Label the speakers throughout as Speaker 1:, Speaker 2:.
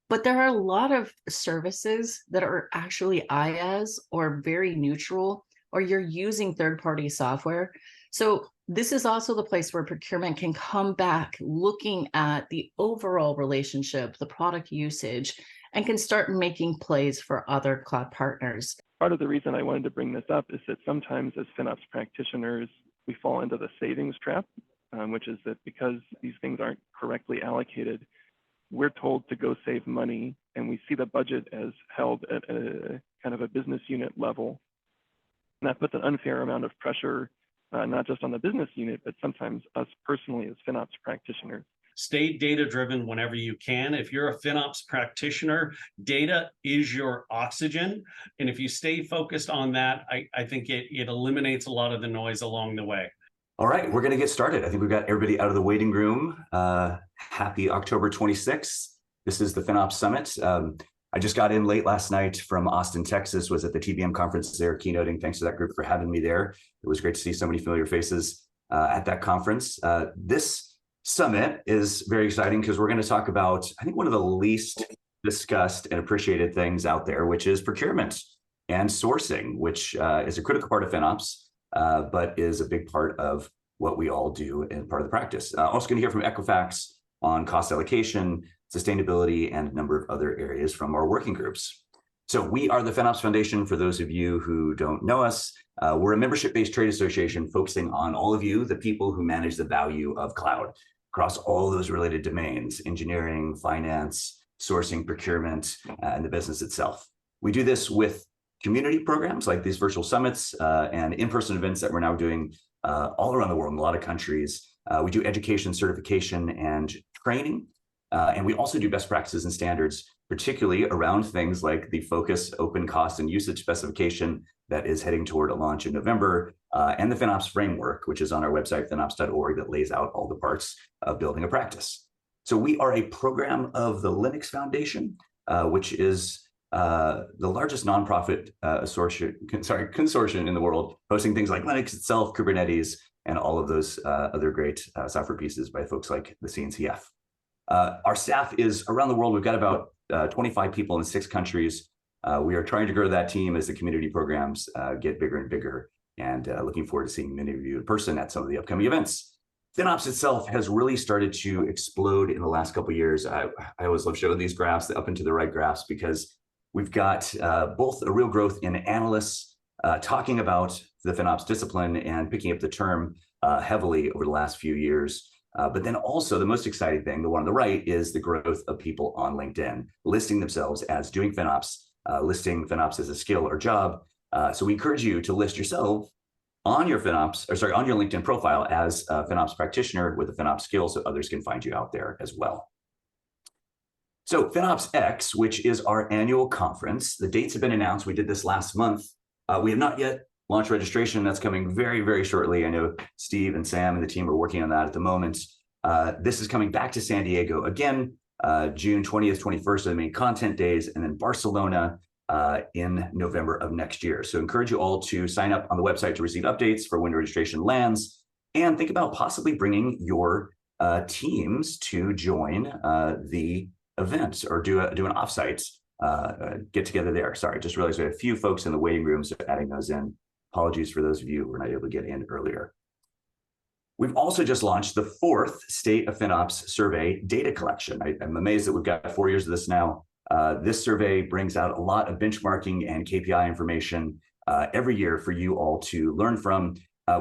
Speaker 1: But there are a lot of services that are actually IaaS or very neutral, or you're using third-party software. So this is also the place where procurement can come back looking at the overall relationship, the product usage, and can start making plays for other cloud partners.
Speaker 2: Part of the reason I wanted to bring this up is that sometimes as FinOps practitioners, we fall into the savings trap, which is that because these things aren't correctly allocated, we're told to go save money, and we see the budget as held at a kind of a business unit level. And that puts an unfair amount of pressure, not just on the business unit, but sometimes us personally as FinOps practitioners.
Speaker 3: Stay data-driven whenever you can. If you're a FinOps practitioner, data is your oxygen. And if you stay focused on that, I think it eliminates a lot of the noise along the way.
Speaker 4: All right, we're going to get started. I think we've got everybody out of the waiting room. Happy October 26th. This is the FinOps Summit. I just got in late last night from Austin, Texas, was at the TBM conference there, keynoting. Thanks to that group for having me there. It was great to see so many familiar faces at that conference. This summit is very exciting because we're going to talk about, I think, one of the least discussed and appreciated things out there, which is procurement and sourcing, which is a critical part of FinOps, but is a big part of what we all do and part of the practice. Also going to hear from Equifax on cost allocation, sustainability, and a number of other areas from our working groups. So we are the FinOps Foundation. For those of you who don't know us, we're a membership-based trade association focusing on all of you, the people who manage the value of cloud across all those related domains: engineering, finance, sourcing, procurement, and the business itself. We do this with community programs like these virtual summits and in-person events that we're now doing all around the world in a lot of countries. We do education, certification, and training. And we also do best practices and standards, particularly around things like the Focus, Open, Cost, and Usage specification that is heading toward a launch in November, and the FinOps framework, which is on our website, finops.org, that lays out all the parts of building a practice. So we are a program of the Linux Foundation, which is the largest nonprofit consortium in the world, hosting things like Linux itself, Kubernetes, and all of those other great software pieces by folks like the CNCF. Our staff is around the world. We've got about 25 people in 6 countries. We are trying to grow that team as the community programs get bigger and bigger, and looking forward to seeing many of you in person at some of the upcoming events. FinOps itself has really started to explode in the last couple of years. I always love showing these graphs, the up and to the right graphs, because we've got both a real growth in analysts talking about the FinOps discipline and picking up the term heavily over the last few years. But then also the most exciting thing, the one on the right, is the growth of people on LinkedIn, listing themselves as doing FinOps, listing FinOps as a skill or job. So we encourage you to list yourself on your on your LinkedIn profile as a FinOps practitioner with a FinOps skill, so others can find you out there as well. So FinOps X, which is our annual conference, the dates have been announced. We did this last month. We have not yet launched registration. That's coming very, very shortly. I know Steve and Sam and the team are working on that at the moment. This is coming back to San Diego again, June 20th, 21st are the main content days, and then Barcelona in November of next year. So encourage you all to sign up on the website to receive updates for when registration lands, and think about possibly bringing your teams to join the event or do an offsite get together there. Sorry, just realized we had a few folks in the waiting room, so adding those in. Apologies for those of you who were not able to get in earlier. We've also just launched the 4th State of FinOps survey data collection. I'm amazed that we've got 4 years of this now. This survey brings out a lot of benchmarking and KPI information every year for you all to learn from.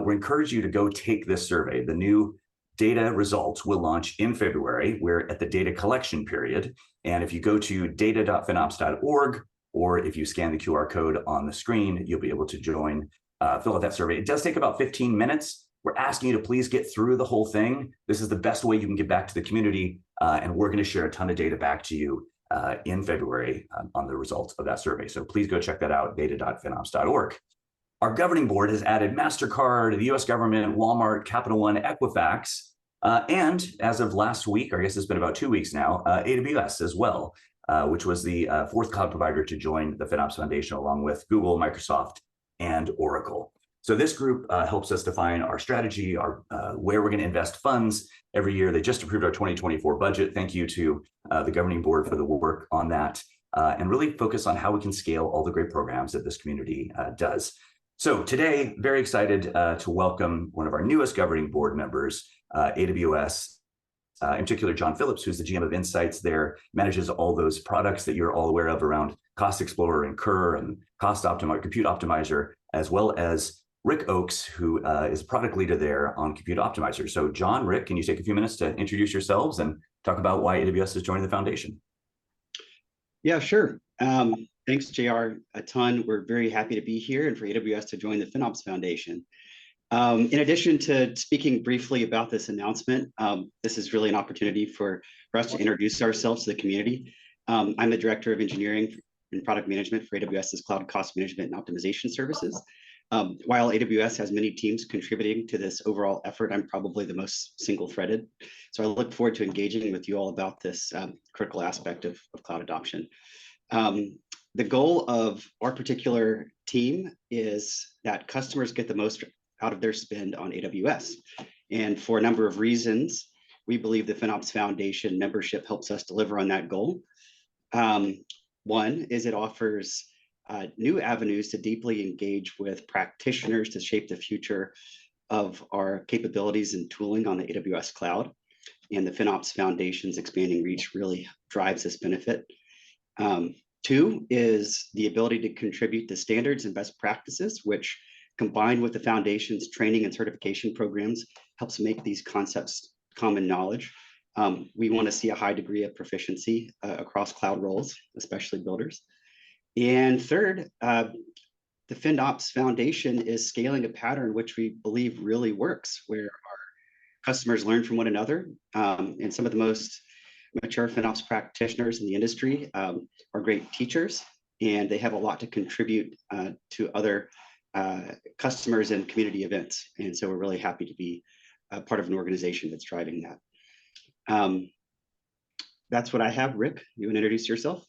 Speaker 4: We encourage you to go take this survey. The new data results will launch in February. We're at the data collection period. And if you go to data.finops.org, or if you scan the QR code on the screen, you'll be able to join, fill out that survey. It does take about 15 minutes. We're asking you to please get through the whole thing. This is the best way you can get back to the community, and we're going to share a ton of data back to you in February on the results of that survey. So please go check that out, data.finops.org. Our governing board has added MasterCard, the US government, Walmart, Capital One, Equifax, and as of last week, or I guess it's been about 2 weeks now, AWS as well, which was the 4th cloud provider to join the FinOps Foundation, along with Google, Microsoft, and Oracle. So this group helps us define our strategy, our where we're going to invest funds every year. They just approved our 2024 budget. Thank you to the governing board for the work on that, and really focus on how we can scale all the great programs that this community does. So today, very excited to welcome one of our newest governing board members, AWS, in particular, John Phillips, who's the GM of Insights there, manages all those products that you're all aware of around Cost Explorer and Kerr and Cost Optimizer, Compute Optimizer, as well as Rick Oakes, who is product leader there on Compute Optimizer. So John, Rick, can you take a few minutes to introduce yourselves and talk about why AWS is joining the foundation?
Speaker 5: Yeah, sure. Thanks, JR, a ton. We're very happy to be here and for AWS to join the FinOps Foundation. In addition to speaking briefly about this announcement, this is really an opportunity for us to introduce ourselves to the community. I'm the Director of Engineering and Product Management for AWS's Cloud Cost Management and Optimization Services. While AWS has many teams contributing to this overall effort, I'm probably the most single-threaded. So I look forward to engaging with you all about this critical aspect of cloud adoption. The goal of our particular team is that customers get the most out of their spend on AWS. And for a number of reasons, we believe the FinOps Foundation membership helps us deliver on that goal. One is it offers new avenues to deeply engage with practitioners to shape the future of our capabilities and tooling on the AWS cloud. And the FinOps Foundation's expanding reach really drives this benefit. Two is the ability to contribute to standards and best practices, which combined with the foundation's training and certification programs helps make these concepts common knowledge. We want to see a high degree of proficiency across cloud roles, especially builders. And third, the FinOps Foundation is scaling a pattern which we believe really works, where our customers learn from one another. And some of the most mature FinOps practitioners in the industry are great teachers, and they have a lot to contribute to other customers and community events. And so we're really happy to be a part of an organization that's driving that. That's what I have. Rick, you want to introduce yourself?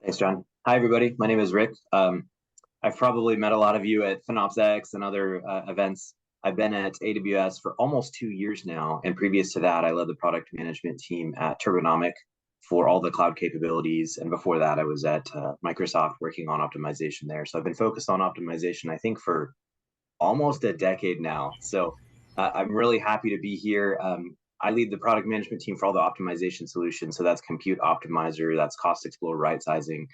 Speaker 6: Thanks, John. Hi, everybody. My name is Rick. I've probably met a lot of you at FinOps X and other events. I've been at AWS for almost 2 years now. And previous to that, I led the product management team at Turbonomic for all the cloud capabilities. And before that, I was at Microsoft working on optimization there. So I've been focused on optimization, I think, for almost a decade now. So I'm really happy to be here. I lead the product management team for all the optimization solutions. So that's Compute Optimizer, that's Cost Explorer right sizing,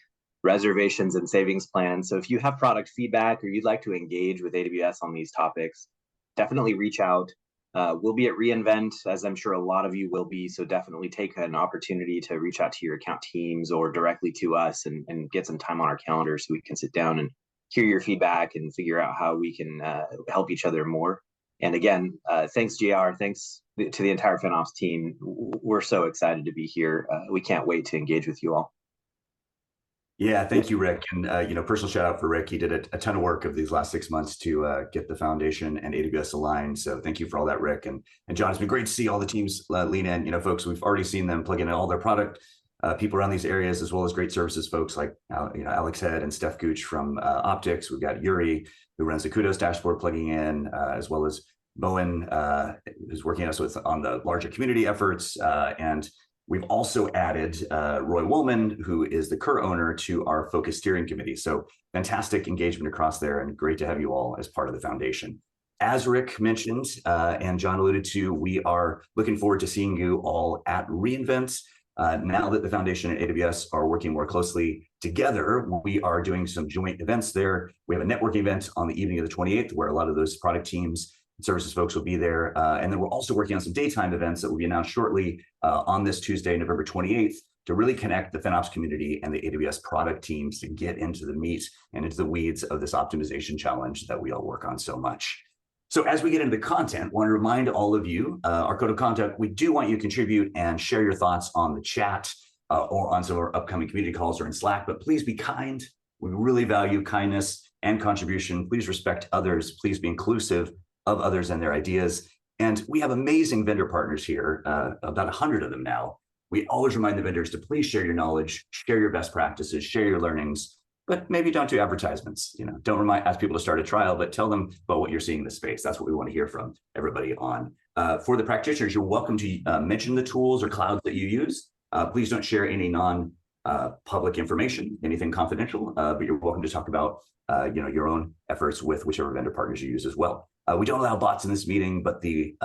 Speaker 6: reservations and savings plans. So if you have product feedback or you'd like to engage with AWS on these topics, definitely reach out. We'll be at reInvent, as I'm sure a lot of you will be. So definitely take an opportunity to reach out to your account teams or directly to us and get some time on our calendar so we can sit down and hear your feedback and figure out how we can help each other more. And again, thanks, JR. Thanks to the entire FinOps team. We're so excited to be here. We can't wait to engage with you all.
Speaker 4: Yeah, thank you, Rick. And personal shout out for Rick. He did a ton of work of these last 6 months to get the foundation and AWS aligned. So thank you for all that, Rick. And John, it's been great to see all the teams lean in. Folks, we've already seen them plug in all their product people around these areas, as well as great services folks like Alex Head and Steph Gooch from Optics. We've got Yuri, who runs the Kudos dashboard, plugging in, as well as Bowen, who's working us on the larger community efforts, and we've also added Roy Woolman, who is the Kerr owner, to our focus steering committee. So fantastic engagement across there, and great to have you all as part of the foundation. As Rick mentioned and John alluded to, we are looking forward to seeing you all at reInvent. Now that the foundation and AWS are working more closely together, we are doing some joint events there. We have a networking event on the evening of the 28th, where a lot of those product teams services folks will be there. And then we're also working on some daytime events that will be announced shortly on this Tuesday, November 28th, to really connect the FinOps community and the AWS product teams to get into the meat and into the weeds of this optimization challenge that we all work on so much. So as we get into the content, I want to remind all of you, our code of conduct, we do want you to contribute and share your thoughts on the chat or on some of our upcoming community calls or in Slack, but please be kind. We really value kindness and contribution. Please respect others. Please be inclusive of others and their ideas. And we have amazing vendor partners here, about 100 of them now. We always remind the vendors to please share your knowledge, share your best practices, share your learnings, but maybe don't do advertisements. Don't ask people to start a trial, but tell them about what you're seeing in the space. That's what we want to hear from everybody on. For the practitioners, you're welcome to mention the tools or clouds that you use. Please don't share any non-public information, anything confidential, but you're welcome to talk about your own efforts with whichever vendor partners you use as well. We don't allow bots in this meeting, but the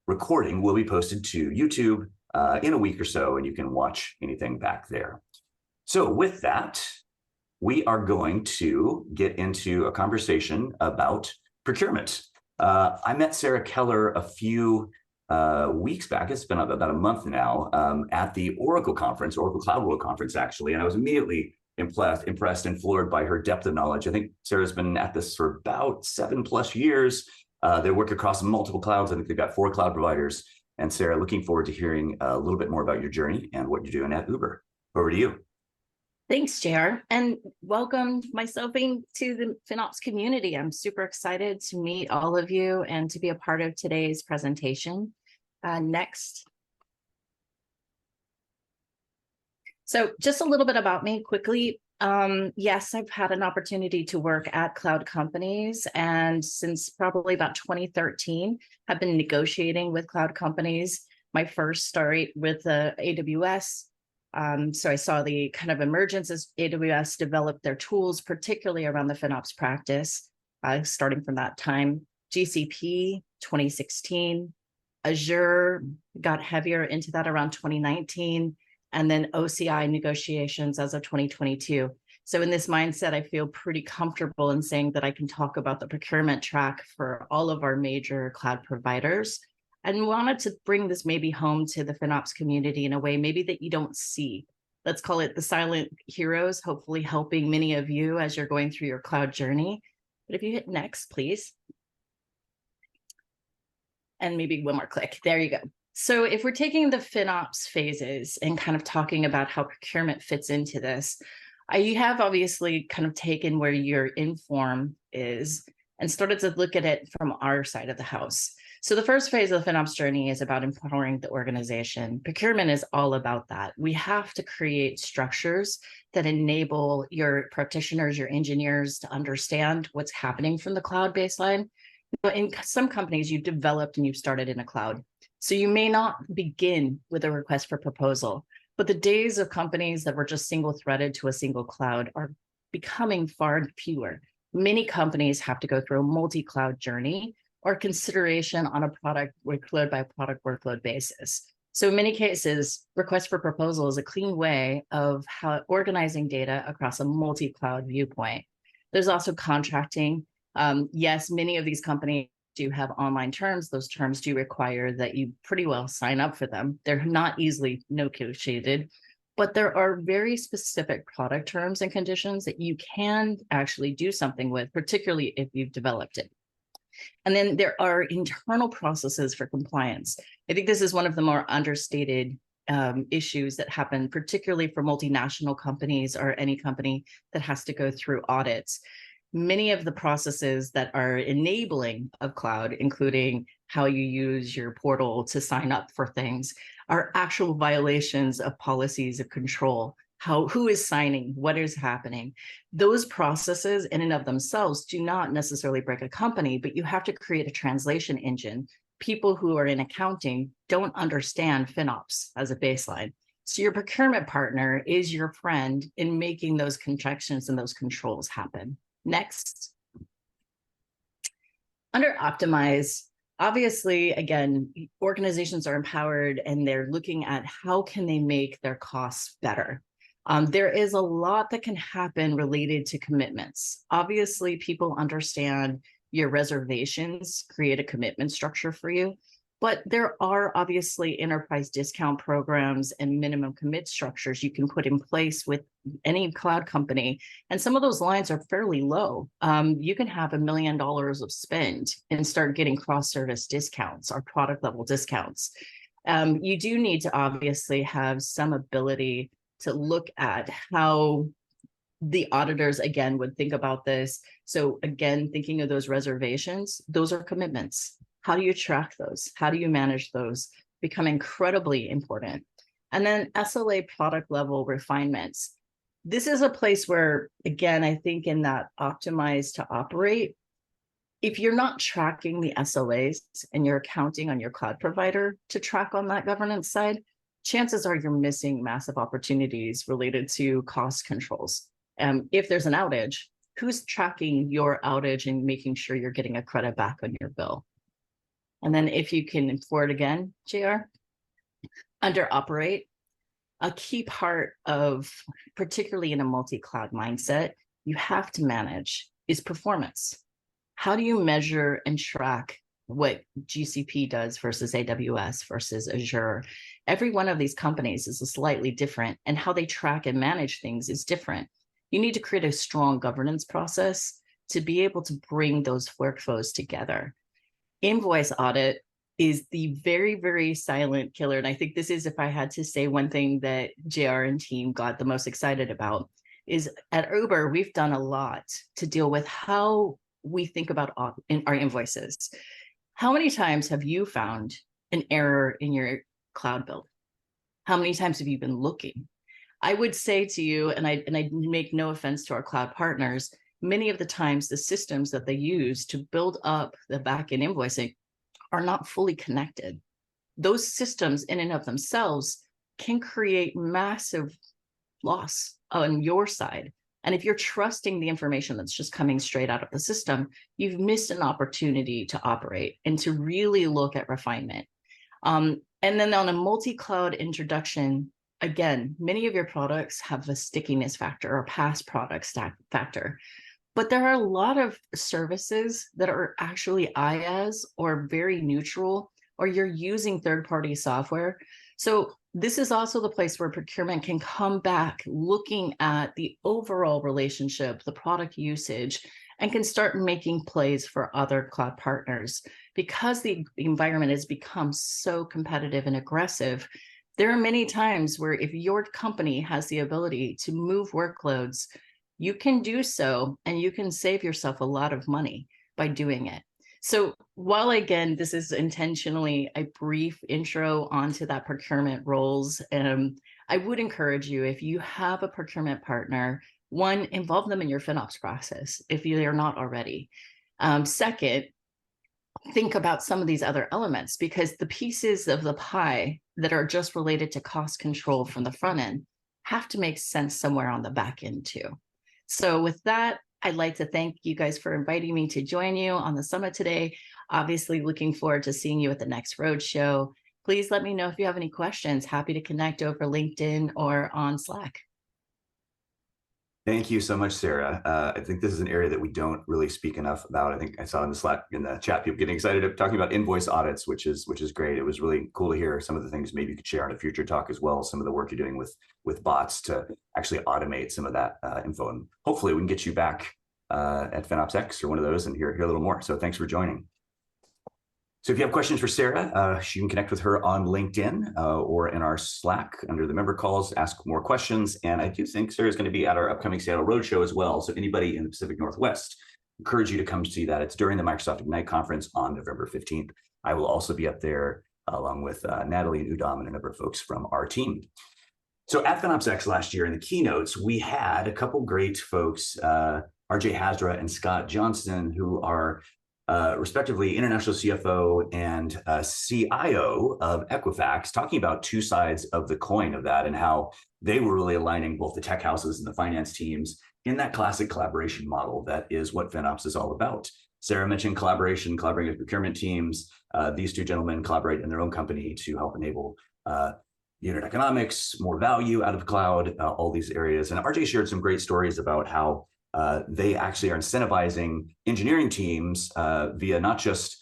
Speaker 4: recording will be posted to YouTube in a week or so, and you can watch anything back there. So with that, we are going to get into a conversation about procurement. I met Sarah Keller a few weeks back. It's been about a month now at the Oracle conference, Oracle Cloud World conference, actually, and I was immediately impressed and floored by her depth of knowledge. I think Sarah's been at this for about 7+ years. They work across multiple clouds. I think they've got 4 cloud providers. And Sarah, looking forward to hearing a little bit more about your journey and what you're doing at Uber. Over to you.
Speaker 1: Thanks, JR, and welcome myself to the FinOps community. I'm super excited to meet all of you and to be a part of today's presentation. Next. So just a little bit about me quickly. Yes, I've had an opportunity to work at cloud companies, and since probably about 2013, have been negotiating with cloud companies. My first start with AWS. So I saw the kind of emergence as AWS developed their tools, particularly around the FinOps practice, starting from that time. GCP, 2016. Azure got heavier into that around 2019. And then OCI negotiations as of 2022. So in this mindset, I feel pretty comfortable in saying that I can talk about the procurement track for all of our major cloud providers, and wanted to bring this maybe home to the FinOps community in a way maybe that you don't see. Let's call it the silent heroes, hopefully helping many of you as you're going through your cloud journey. But if you hit next, please. And maybe one more click. There you go. So if we're taking the FinOps phases and kind of talking about how procurement fits into this, I have obviously kind of taken where your inform is and started to look at it from our side of the house. So the first phase of the FinOps journey is about empowering the organization. Procurement is all about that. We have to create structures that enable your practitioners, your engineers to understand what's happening from the cloud baseline. But in some companies, you've developed and you've started in a cloud. So you may not begin with a request for proposal, but the days of companies that were just single-threaded to a single cloud are becoming far fewer. Many companies have to go through a multi-cloud journey or consideration on a product workload by product workload basis. So in many cases, request for proposal is a clean way of how organizing data across a multi-cloud viewpoint. There's also contracting. Yes, many of these companies do have online terms. Those terms do require that you pretty well sign up for them. They're not easily negotiated, but there are very specific product terms and conditions that you can actually do something with, particularly if you've developed it. And then there are internal processes for compliance. I think this is one of the more understated issues that happen, particularly for multinational companies or any company that has to go through audits. Many of the processes that are enabling of cloud, including how you use your portal to sign up for things, are actual violations of policies of control. Who is signing, what is happening. Those processes in and of themselves do not necessarily break a company, but you have to create a translation engine. People who are in accounting don't understand FinOps as a baseline. So your procurement partner is your friend in making those contractions and those controls happen. Next. Under optimize, obviously, again, organizations are empowered and they're looking at how can they make their costs better. There is a lot that can happen related to commitments. Obviously, people understand your reservations create a commitment structure for you, but there are obviously enterprise discount programs and minimum commit structures you can put in place with any cloud company. And some of those lines are fairly low. You can have $1 million of spend and start getting cross-service discounts or product level discounts. You do need to obviously have some ability to look at how the auditors, again, would think about this. So again, thinking of those reservations, those are commitments. How do you track those? How do you manage those? Become incredibly important. And then SLA product level refinements. This is a place where, again, I think in that optimize to operate, if you're not tracking the SLAs and you're counting on your cloud provider to track on that governance side, chances are you're missing massive opportunities related to cost controls. If there's an outage, who's tracking your outage and making sure you're getting a credit back on your bill? And then if you can forward again, JR, under operate, a key part of, particularly in a multi-cloud mindset, you have to manage is performance. How do you measure and track what GCP does versus AWS versus Azure? Every one of these companies is slightly different, and how they track and manage things is different. You need to create a strong governance process to be able to bring those workflows together. Invoice audit is the very, very silent killer. And I think this is, if I had to say one thing that JR and team got the most excited about, is at Uber, we've done a lot to deal with how we think about our invoices. How many times have you found an error in your cloud bill? How many times have you been looking? I would say to you, and I make no offense to our cloud partners, many of the times the systems that they use to build up the backend invoicing are not fully connected. Those systems in and of themselves can create massive loss on your side. And if you're trusting the information that's just coming straight out of the system, you've missed an opportunity to operate and to really look at refinement. And then on a multi-cloud introduction, again, many of your products have a stickiness factor or past product factor. But there are a lot of services that are actually IaaS or very neutral, or you're using third-party software. So this is also the place where procurement can come back looking at the overall relationship, the product usage, and can start making plays for other cloud partners. Because the environment has become so competitive and aggressive, there are many times where if your company has the ability to move workloads, you can do so, and you can save yourself a lot of money by doing it. So while, again, this is intentionally a brief intro onto that procurement roles, I would encourage you, if you have a procurement partner, one, involve them in your FinOps process if they're not already. Second, think about some of these other elements, because the pieces of the pie that are just related to cost control from the front end have to make sense somewhere on the back end too. So with that, I'd like to thank you guys for inviting me to join you on the summit today. Obviously, looking forward to seeing you at the next roadshow. Please let me know if you have any questions. Happy to connect over LinkedIn or on Slack.
Speaker 4: Thank you so much, Sarah. I think this is an area that we don't really speak enough about. I think I saw in the Slack, in the chat, people getting excited talking about invoice audits, which is great. It was really cool to hear some of the things maybe you could share on a future talk as well. Some of the work you're doing with bots to actually automate some of that info, and hopefully we can get you back at FinOps X or one of those and hear a little more. So thanks for joining. So if you have questions for Sarah, you can connect with her on LinkedIn or in our Slack under the member calls, ask more questions. And I do think Sarah's going to be at our upcoming Seattle Roadshow as well. So anybody in the Pacific Northwest, encourage you to come see that. It's during the Microsoft Ignite conference on November 15th. I will also be up there along with Natalie and Udam and a number of folks from our team. So at FinOps X last year in the keynotes, we had a couple great folks, RJ Hazra and Scott Johnson, who are respectively international CFO and CIO of Equifax, talking about two sides of the coin of that and how they were really aligning both the tech houses and the finance teams in that classic collaboration model that is what FinOps is all about. Sarah mentioned collaborating with procurement teams. These two gentlemen collaborate in their own company to help enable unit economics, more value out of cloud, all these areas. And RJ shared some great stories about how they actually are incentivizing engineering teams via not just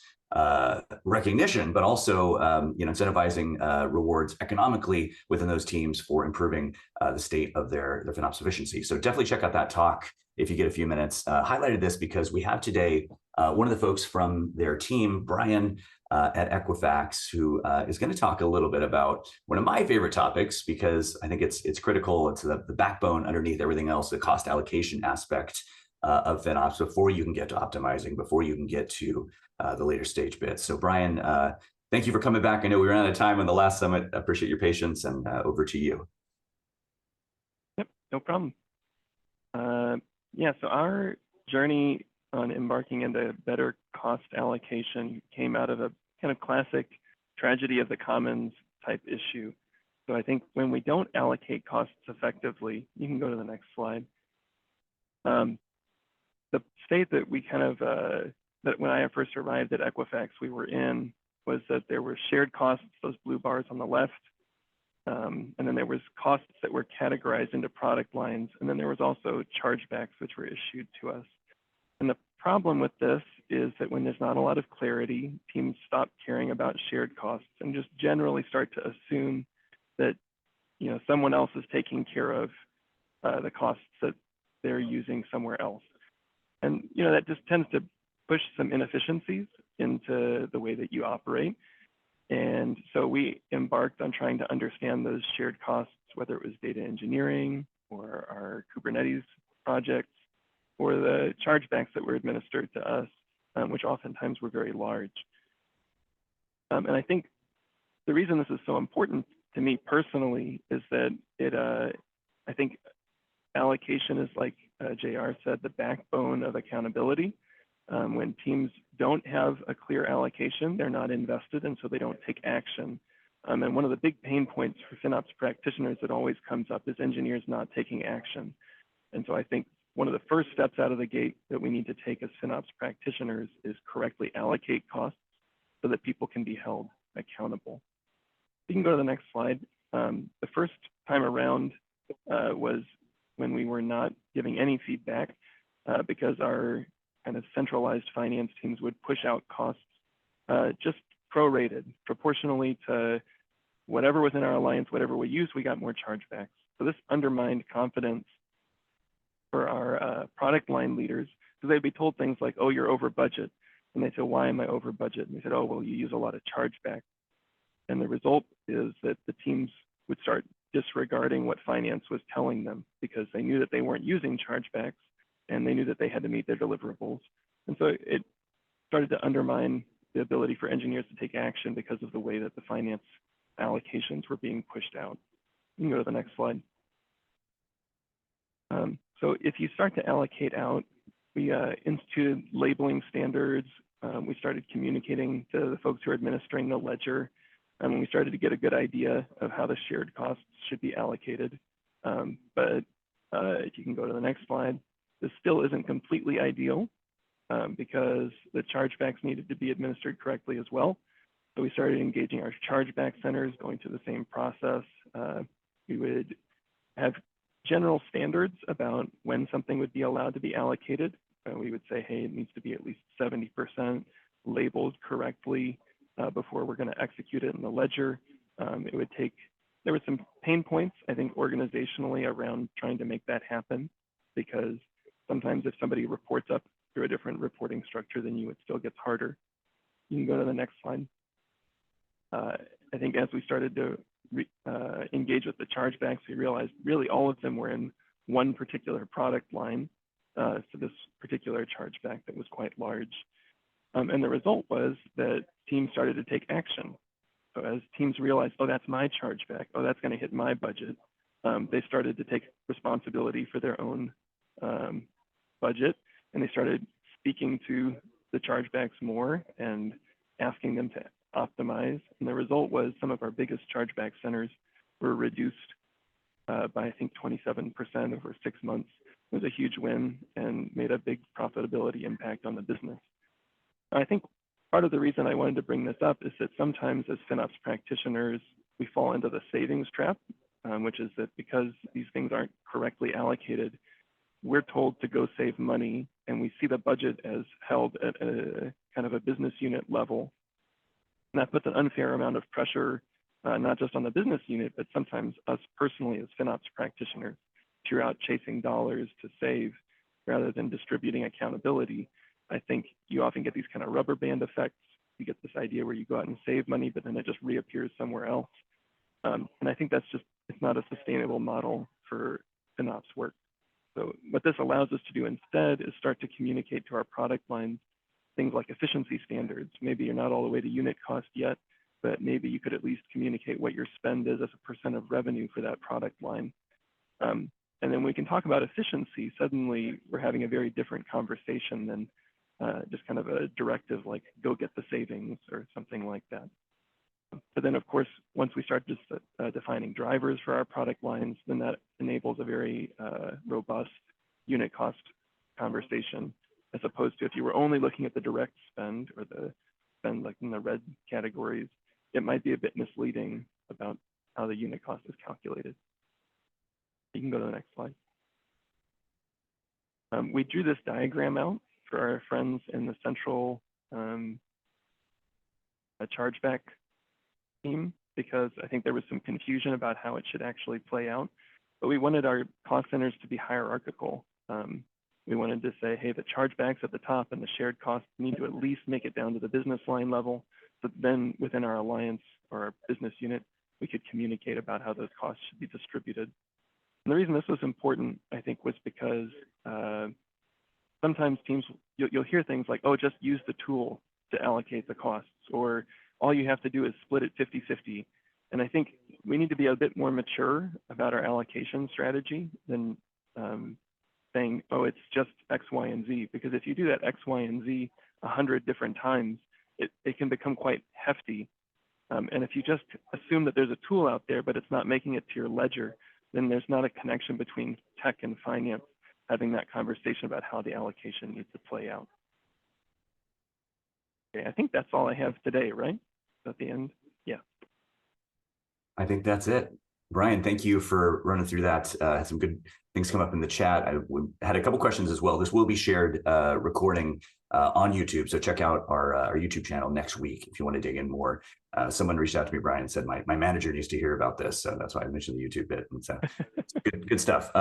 Speaker 4: recognition, but also incentivizing rewards economically within those teams for improving the state of their FinOps efficiency. So definitely check out that talk if you get a few minutes. Highlighted this because we have today one of the folks from their team, Brian at Equifax, who is going to talk a little bit about one of my favorite topics, because I think it's critical. It's the backbone underneath everything else, the cost allocation aspect of FinOps before you can get to optimizing, before you can get to the later stage bits. So Brian, thank you for coming back. I know we ran out of time on the last summit. I appreciate your patience, and over to you.
Speaker 2: Yep, no problem. Yeah, so our journey on embarking into better cost allocation came out of a kind of classic tragedy of the commons type issue. So I think when we don't allocate costs effectively, you can go to the next slide. The state that we kind of, that when I first arrived at Equifax, we were in was that there were shared costs, those blue bars on the left, and then there was costs that were categorized into product lines, and then there was also chargebacks which were issued to us. And the problem with this is that when there's not a lot of clarity, teams stop caring about shared costs and just generally start to assume that someone else is taking care of the costs that they're using somewhere else. And that just tends to push some inefficiencies into the way that you operate. And so we embarked on trying to understand those shared costs, whether it was data engineering or our Kubernetes projects or the chargebacks that were administered to us, which oftentimes were very large. And I think the reason this is so important to me personally is that I think allocation is, like JR said, the backbone of accountability. When teams don't have a clear allocation, they're not invested, and so they don't take action. And one of the big pain points for FinOps practitioners that always comes up is engineers not taking action. And so I think one of the first steps out of the gate that we need to take as FinOps practitioners is correctly allocate costs so that people can be held accountable. You can go to the next slide. The first time around was when we were not giving any feedback because our kind of centralized finance teams would push out costs just prorated, proportionally to whatever was in our alliance, whatever we used, we got more chargebacks. So this undermined confidence for our product line leaders, because they'd be told things like, oh, you're over budget. And they said, why am I over budget? And they said, oh, well, you use a lot of chargebacks. And the result is that the teams would start disregarding what finance was telling them because they knew that they weren't using chargebacks and they knew that they had to meet their deliverables. And so it started to undermine the ability for engineers to take action because of the way that the finance allocations were being pushed out. You can go to the next slide. So if you start to allocate out, we instituted labeling standards. We started communicating to the folks who are administering the ledger. And we started to get a good idea of how the shared costs should be allocated. But if you can go to the next slide, this still isn't completely ideal because the chargebacks needed to be administered correctly as well. So we started engaging our chargeback centers, going through the same process. We would have general standards about when something would be allowed to be allocated. We would say, hey, it needs to be at least 70% labeled correctly before we're going to execute it in the ledger. There were some pain points, I think, organizationally around trying to make that happen, because sometimes if somebody reports up through a different reporting structure than you, it still gets harder. You can go to the next slide. I think as we started to engage with the chargebacks, we realized really all of them were in one particular product line for this particular chargeback that was quite large. And the result was that teams started to take action. So as teams realized, oh, that's my chargeback, oh, that's going to hit my budget, they started to take responsibility for their own budget, and they started speaking to the chargebacks more and asking them to optimize. And the result was some of our biggest chargeback centers were reduced by, I think, 27% over 6 months. It was a huge win and made a big profitability impact on the business. I think part of the reason I wanted to bring this up is that sometimes as FinOps practitioners, we fall into the savings trap, which is that because these things aren't correctly allocated, we're told to go save money, and we see the budget as held at a kind of a business unit level. And that puts an unfair amount of pressure, not just on the business unit, but sometimes us personally as FinOps practitioners, if you're out chasing dollars to save rather than distributing accountability. I think you often get these kind of rubber band effects. You get this idea where you go out and save money, but then it just reappears somewhere else. And I think that's just, it's not a sustainable model for FinOps work. So what this allows us to do instead is start to communicate to our product lines things like efficiency standards. Maybe you're not all the way to unit cost yet, but maybe you could at least communicate what your spend is as a percent of revenue for that product line. And then we can talk about efficiency. Suddenly we're having a very different conversation than just kind of a directive like go get the savings or something like that. But then, of course, once we start just defining drivers for our product lines, then that enables a very robust unit cost conversation, as opposed to if you were only looking at the direct spend or the spend like in the red categories, it might be a bit misleading about how the unit cost is calculated. You can go to the next slide. We drew this diagram out for our friends in the central chargeback team, because I think there was some confusion about how it should actually play out. But we wanted our cost centers to be hierarchical. We wanted to say, hey, the chargebacks at the top and the shared costs need to at least make it down to the business line level. So then within our alliance or our business unit, we could communicate about how those costs should be distributed. And the reason this was important, I think, was because sometimes teams, you'll hear things like, oh, just use the tool to allocate the costs, or all you have to do is split it 50-50. And I think we need to be a bit more mature about our allocation strategy than saying, oh, it's just X, Y, and Z. Because if you do that X, Y, and Z 100 different times, it can become quite hefty. And if you just assume that there's a tool out there, but it's not making it to your ledger, then there's not a connection between tech and finance having that conversation about how the allocation needs to play out. Okay, I think that's all I have today, right? At the end, yeah.
Speaker 4: I think that's it. Brian, thank you for running through that. Had some good things come up in the chat. I had a couple questions as well. This will be shared recording on YouTube, so check out our YouTube channel next week if you want to dig in more. Someone reached out to me, Brian, and said my manager needs to hear about this, so that's why I mentioned the YouTube bit. And so good stuff.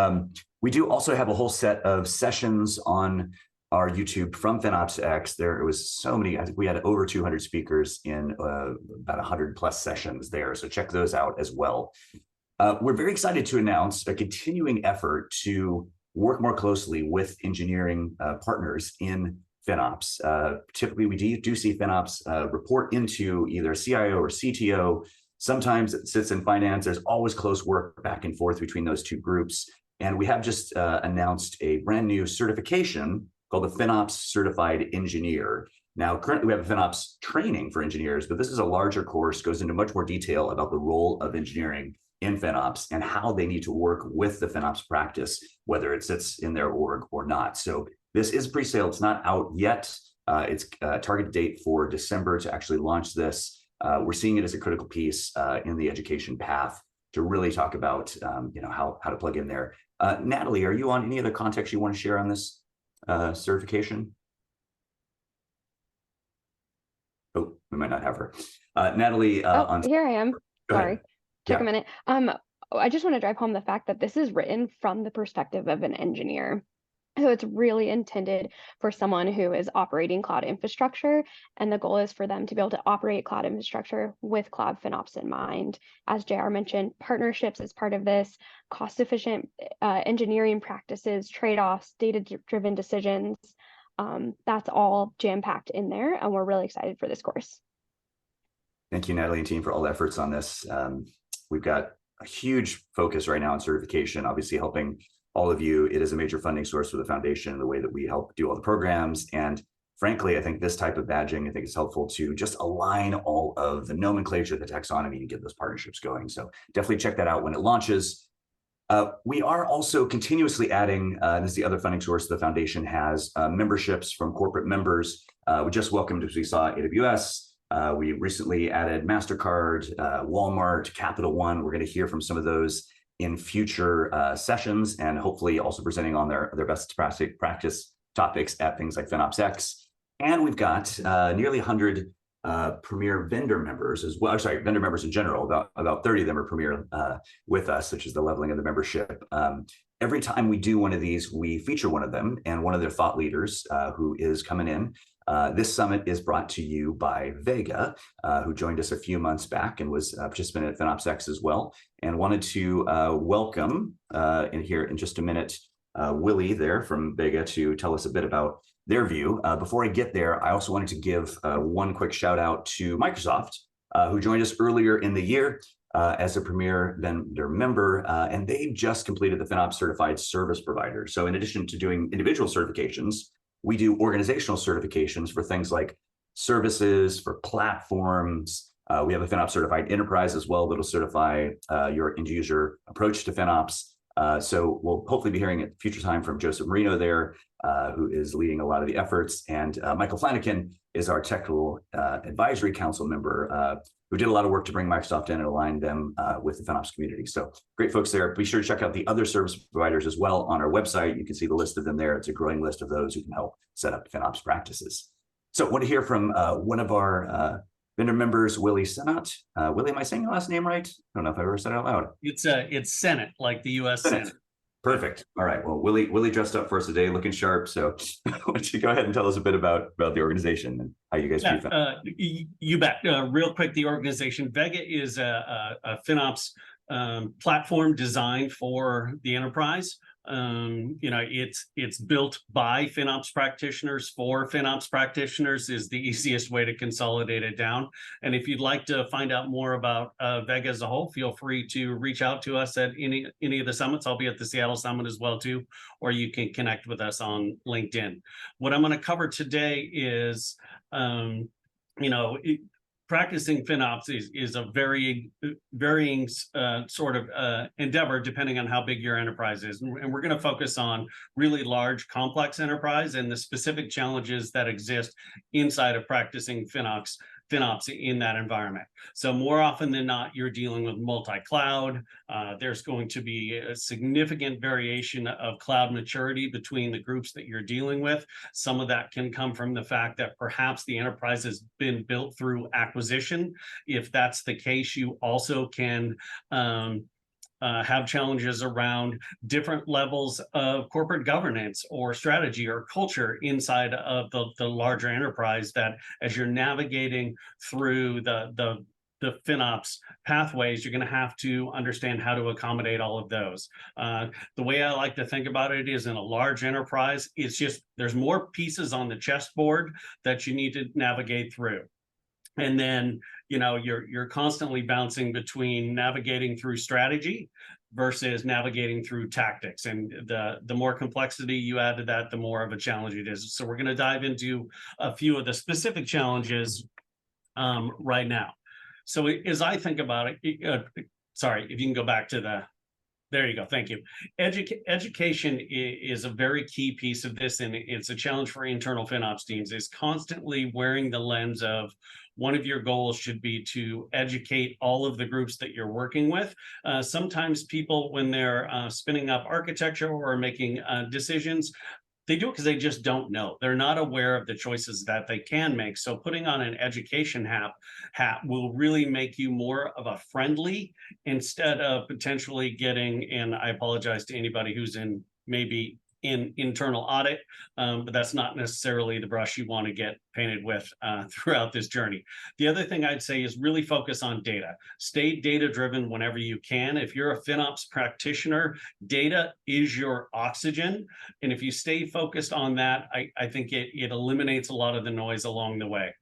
Speaker 4: We do also have a whole set of sessions on our YouTube from FinOps X. There was so many. I think we had over 200 speakers in about 100 plus sessions there, so check those out as well. We're very excited to announce a continuing effort to work more closely with engineering partners in FinOps. Typically, we do see FinOps report into either a CIO or CTO. Sometimes it sits in finance. There's always close work back and forth between those two groups. And we have just announced a brand new certification called the FinOps Certified Engineer. Now, currently we have a FinOps training for engineers, but this is a larger course, goes into much more detail about the role of engineering in FinOps and how they need to work with the FinOps practice, whether it sits in their org or not. So this is pre-sale. It's not out yet. It's a target date for December to actually launch this. We're seeing it as a critical piece in the education path to really talk about how to plug in there. Natalie, are you on any other context you want to share on this certification? Oh, we might not have her. Natalie.
Speaker 7: Here I am. Sorry, took
Speaker 4: a
Speaker 7: minute. I just want to drive home the fact that this is written from the perspective of an engineer. So it's really intended for someone who is operating cloud infrastructure, and the goal is for them to be able to operate cloud infrastructure with cloud FinOps in mind. As JR mentioned, partnerships is part of this, cost-efficient engineering practices, trade-offs, data-driven decisions. That's all jam-packed in there, and we're really excited for this course.
Speaker 4: Thank you, Natalie and team, for all the efforts on this. We've got a huge focus right now on certification, obviously helping all of you. It is a major funding source for the foundation, the way that we help do all the programs. And frankly, I think this type of badging, I think is helpful to just align all of the nomenclature, the taxonomy, and get those partnerships going. So definitely check that out when it launches. We are also continuously adding, this is the other funding source the foundation has, memberships from corporate members. We just welcomed, as we saw, AWS. We recently added MasterCard, Walmart, Capital One. We're going to hear from some of those in future sessions, and hopefully also presenting on their best practice topics at things like FinOps X. And we've got nearly 100 Premier vendor members as well. Sorry, vendor members in general. About 30 of them are Premier with us, which is the leveling of the membership. Every time we do one of these, we feature one of them and one of their thought leaders who is coming in. This summit is brought to you by Vega, who joined us a few months back and was a participant at FinOps X as well, and wanted to welcome in here in just a minute, Willy there from Vega to tell us a bit about their view. Before I get there, I also wanted to give one quick shout out to Microsoft, who joined us earlier in the year as a Premier vendor member, and they just completed the FinOps Certified Service Provider. So in addition to doing individual certifications, we do organizational certifications for things like services, for platforms, We have a FinOps certified enterprise as well that'll certify your end user approach to FinOps. So we'll hopefully be hearing at future time from Joseph Marino there, who is leading a lot of the efforts. And Michael Flanagan is our technical advisory council member, who did a lot of work to bring Microsoft in and align them with the FinOps community. So great folks there. Be sure to check out the other service providers as well on our website. You can see the list of them there. It's a growing list of those who can help set up FinOps practices. So I want to hear from one of our vendor members, Willy Sennott. Willy, am I saying your last name right? I don't know if I ever said it out loud.
Speaker 3: It's Sennott, like the U.S. Senate.
Speaker 4: Perfect. All right. Well, Willy dressed up for us today, looking sharp. So why don't you go ahead and tell us a bit about the organization and how you guys do that?
Speaker 3: You bet. Real quick, the organization Vega is a FinOps platform designed for the enterprise. It's built by FinOps practitioners for FinOps practitioners is the easiest way to consolidate it down. And if you'd like to find out more about Vega as a whole, feel free to reach out to us at any of the summits. I'll be at the Seattle Summit as well too, or you can connect with us on LinkedIn. What I'm going to cover today is, practicing FinOps is a varying sort of endeavor depending on how big your enterprise is. And we're going to focus on really large, complex enterprise and the specific challenges that exist inside of practicing FinOps in that environment. So more often than not, you're dealing with multi-cloud. There's going to be a significant variation of cloud maturity between the groups that you're dealing with. Some of that can come from the fact that perhaps the enterprise has been built through acquisition. If that's the case, you also can have challenges around different levels of corporate governance or strategy or culture inside of the larger enterprise, that as you're navigating through the FinOps pathways, you're going to have to understand how to accommodate all of those. The way I like to think about it is, in a large enterprise, it's just there's more pieces on the chessboard that you need to navigate through. And then, you're constantly bouncing between navigating through strategy versus navigating through tactics. And the more complexity you add to that, the more of a challenge it is. So we're going to dive into a few of the specific challenges right now. So as I think about it, sorry, if you can go back to there you go. Thank you. Education is a very key piece of this, and it's a challenge for internal FinOps teams, is constantly wearing the lens of one of your goals should be to educate all of the groups that you're working with. Sometimes people, when they're spinning up architecture or making decisions, they do it because they just don't know. They're not aware of the choices that they can make. So putting on an education hat will really make you more of a friendly, instead of potentially getting, and I apologize to anybody who's maybe in internal audit, but that's not necessarily the brush you want to get painted with throughout this journey. The other thing I'd say is really focus on data. Stay data-driven whenever you can. If you're a FinOps practitioner, data is your oxygen. And if you stay focused on that, I think it eliminates a lot of the noise along the way.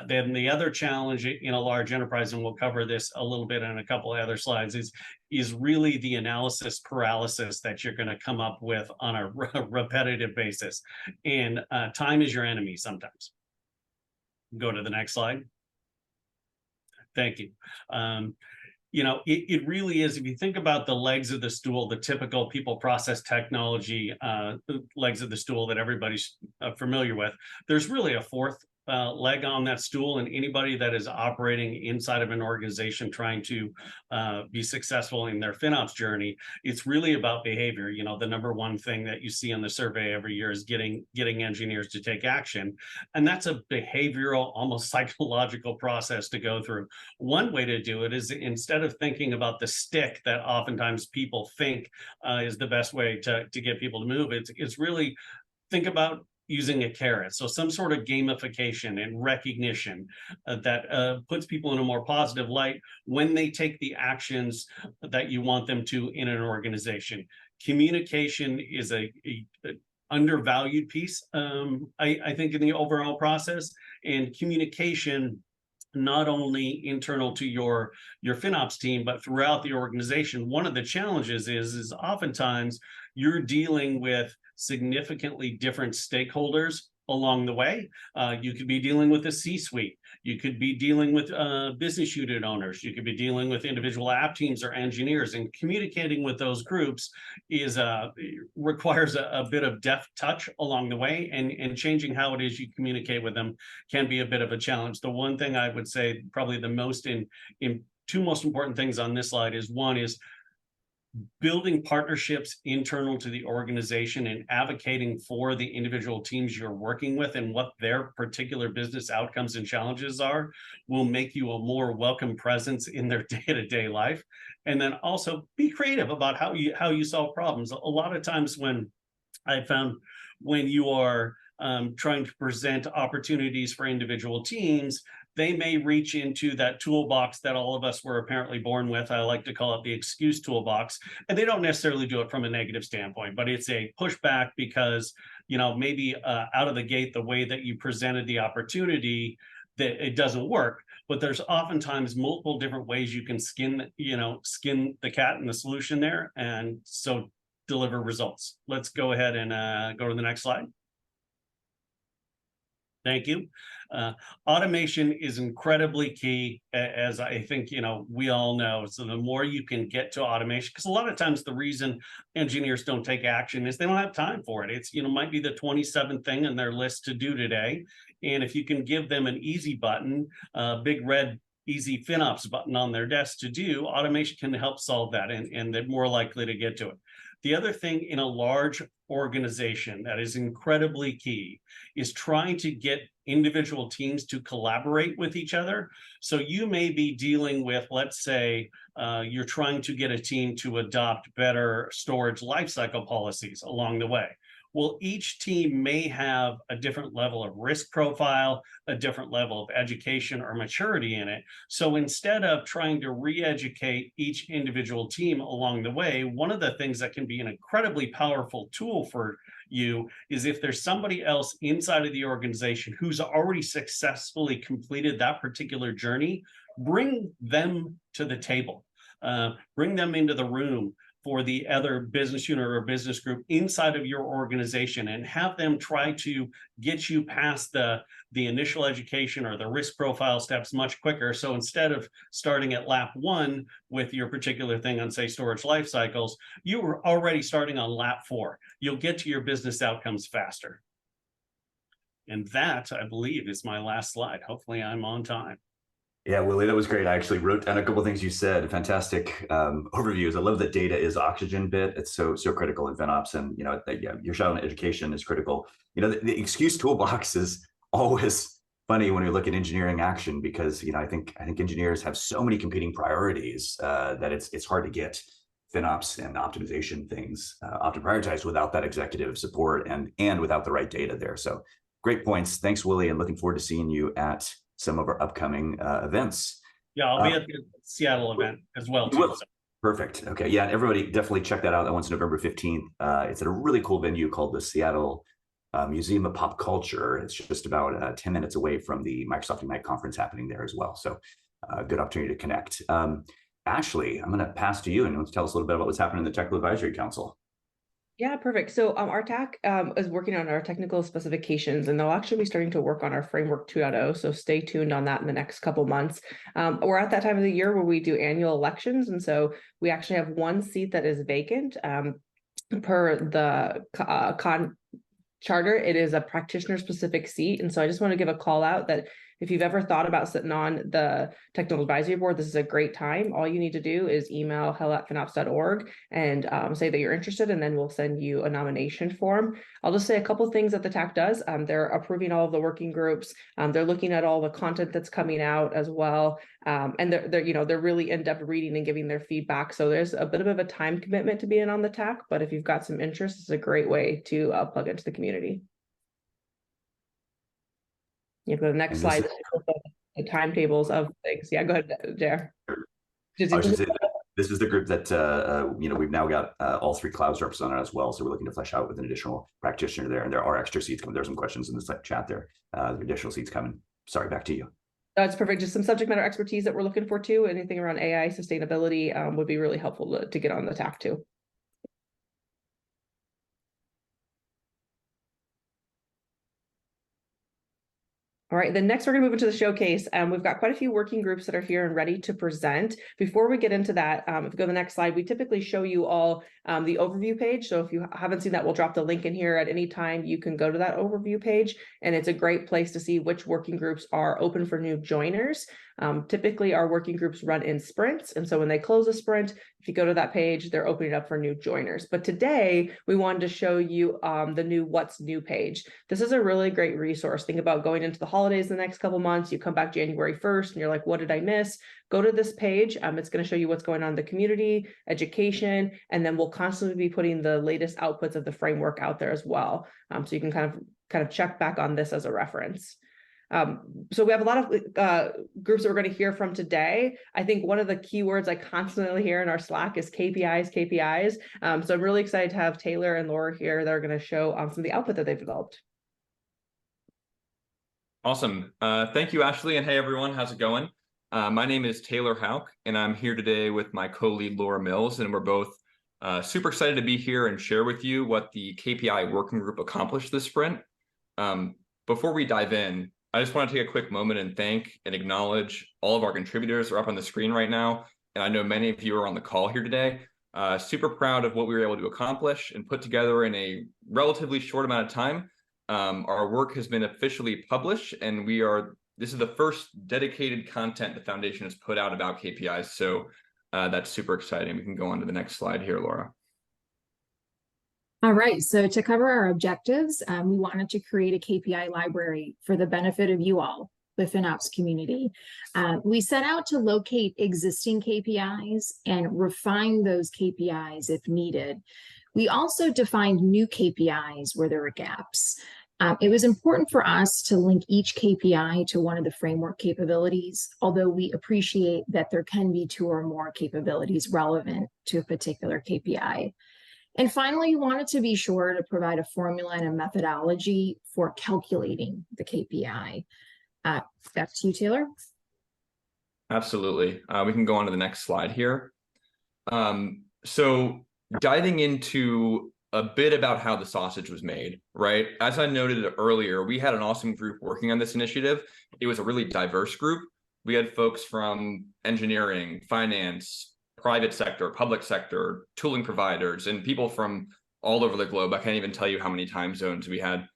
Speaker 3: Then the other challenge in a large enterprise, and we'll cover this a little bit in a couple of other slides, is really the analysis paralysis that you're going to come up with on a repetitive basis. And time is your enemy sometimes. Go to the next slide. Thank you. It really is, if you think about the legs of the stool, the typical people, process, technology legs of the stool that everybody's familiar with, there's really a fourth leg on that stool, and anybody that is operating inside of an organization trying to be successful in their FinOps journey, it's really about behavior. The number one thing that you see in the survey every year is getting engineers to take action. And that's a behavioral, almost psychological process to go through. One way to do it is, instead of thinking about the stick that oftentimes people think is the best way to get people to move, it's really think about using a carrot. So some sort of gamification and recognition that puts people in a more positive light when they take the actions that you want them to in an organization. Communication is a undervalued piece, I think, in the overall process. And communication, not only internal to your FinOps team, but throughout the organization. One of the challenges is oftentimes you're dealing with significantly different stakeholders along the way. You could be dealing with the C-suite. You could be dealing with business unit owners. You could be dealing with individual app teams or engineers, and communicating with those groups requires a bit of deft touch along the way, and changing how it is you communicate with them can be a bit of a challenge. The one thing I would say, probably the most two most important things on this slide is, one is building partnerships internal to the organization and advocating for the individual teams you're working with and what their particular business outcomes and challenges are will make you a more welcome presence in their day-to-day life. And then also be creative about how you solve problems. A lot of times when I found when you are trying to present opportunities for individual teams, they may reach into that toolbox that all of us were apparently born with. I like to call it the excuse toolbox. And they don't necessarily do it from a negative standpoint, but it's a pushback because, maybe out of the gate, the way that you presented the opportunity, that it doesn't work. But there's oftentimes multiple different ways you can skin the cat in the solution there, and so deliver results. Let's go ahead and go to the next slide. Thank you. Automation is incredibly key, as I think we all know. So the more you can get to automation, because a lot of times the reason engineers don't take action is they don't have time for it. It's might be the 27th thing on their list to do today, and if you can give them an easy button, big red easy FinOps button on their desk to do, automation can help solve that, and they're more likely to get to it. The other thing in a large organization that is incredibly key is trying to get individual teams to collaborate with each other. So you may be dealing with, let's say, you're trying to get a team to adopt better storage lifecycle policies along the way. Well, each team may have a different level of risk profile, a different level of education or maturity in it. So instead of trying to re-educate each individual team along the way, one of the things that can be an incredibly powerful tool for you is if there's somebody else inside of the organization who's already successfully completed that particular journey, bring them to the table, bring them into the room for the other business unit or business group inside of your organization, and have them try to get you past the initial education or the risk profile steps much quicker. So instead of starting at lap 1 with your particular thing on, say, storage life cycles, you were already starting on lap 4. You'll get to your business outcomes faster. And that, I believe, is my last slide. Hopefully I'm on time.
Speaker 4: Yeah, Willie, that was great. I actually wrote down a couple of things you said. Fantastic overviews. I love that data is oxygen bit. It's so critical in FinOps, and your shout out education is critical. The excuse toolbox is always funny when we look at engineering action, because I think engineers have so many competing priorities that it's hard to get FinOps and optimization things prioritized without that executive support and without the right data there. So great points. Thanks, Willie, and looking forward to seeing you at some of our upcoming events.
Speaker 3: Yeah, I'll be at the Seattle event as well, too. So.
Speaker 4: Perfect. Okay. Yeah, everybody definitely check that out. That one's November 15th. It's at a really cool venue called the Seattle Museum of Pop Culture. It's just about 10 minutes away from the Microsoft Ignite conference happening there as well. So good opportunity to connect. Ashley, I'm going to pass to you and you want to tell us a little bit about what's happening in the Technical Advisory Council.
Speaker 8: Yeah, perfect. So our TAC is working on our technical specifications, and they'll actually be starting to work on our framework 2.0. So stay tuned on that in the next couple months. We're at that time of the year where we do annual elections. And so we actually have one seat that is vacant per the charter. It is a practitioner specific seat. And so I just want to give a call out that if you've ever thought about sitting on the technical advisory board, this is a great time. All you need to do is email hello@finops.org and say that you're interested, and then we'll send you a nomination form. I'll just say a couple of things that the TAC does. They're approving all of the working groups. They're looking at all the content that's coming out as well. And they're really in-depth reading and giving their feedback. So there's a bit of a time commitment to being on the TAC, but if you've got some interest, it's a great way to plug into the community. You go to the next slide. The timetables of things. Yeah, go ahead, Jer.
Speaker 4: This is the group that we've now got all 3 clouds represented as well. So we're looking to flesh out with an additional practitioner there, and there are extra seats coming. There's some questions in the chat there. Additional seats coming. Sorry, back to you.
Speaker 8: That's perfect. Just some subject matter expertise that we're looking for too. Anything around AI sustainability would be really helpful to get on the TAC too. All right, then next we're going to move into the showcase. We've got quite a few working groups that are here and ready to present. Before we get into that, if we go to the next slide, we typically show you all the overview page. So if you haven't seen that, we'll drop the link in here at any time. You can go to that overview page, and it's a great place to see which working groups are open for new joiners. Typically, our working groups run in sprints. And so when they close a sprint, if you go to that page, they're opening up for new joiners. But today, we wanted to show you the new What's New page. This is a really great resource. Think about going into the holidays the next couple months. You come back January 1st and you're like, what did I miss? Go to this page. It's going to show you what's going on in the community, education, and then we'll constantly be putting the latest outputs of the framework out there as well. So you can kind of check back on this as a reference. So we have a lot of groups that we're going to hear from today. I think one of the keywords I constantly hear in our Slack is KPIs. So I'm really excited to have Taylor and Laura here that are going to show some of the output that they've developed.
Speaker 9: Awesome. Thank you, Ashley. And hey, everyone, how's it going? My name is Taylor Hauk, and I'm here today with my co-lead Laura Mills, and we're both super excited to be here and share with you what the KPI working group accomplished this sprint. Before we dive in, I just want to take a quick moment and thank and acknowledge all of our contributors who are up on the screen right now. And I know many of you are on the call here today. Super proud of what we were able to accomplish and put together in a relatively short amount of time. Our work has been officially published, and this is the first dedicated content the foundation has put out about KPIs. So that's super exciting. We can go on to the next slide here, Laura.
Speaker 10: All right, so to cover our objectives, we wanted to create a KPI library for the benefit of you all, the FinOps community. We set out to locate existing KPIs and refine those KPIs if needed. We also defined new KPIs where there were gaps. It was important for us to link each KPI to one of the framework capabilities, although we appreciate that there can be 2 or more capabilities relevant to a particular KPI. And finally, we wanted to be sure to provide a formula and a methodology for calculating the KPI. Back to you, Taylor.
Speaker 9: Absolutely. We can go on to the next slide here. So diving into a bit about how the sausage was made, right? As I noted earlier, we had an awesome group working on this initiative. It was a really diverse group. We had folks from engineering, finance, private sector, public sector, tooling providers, and people from all over the globe. I can't even tell you how many time zones we had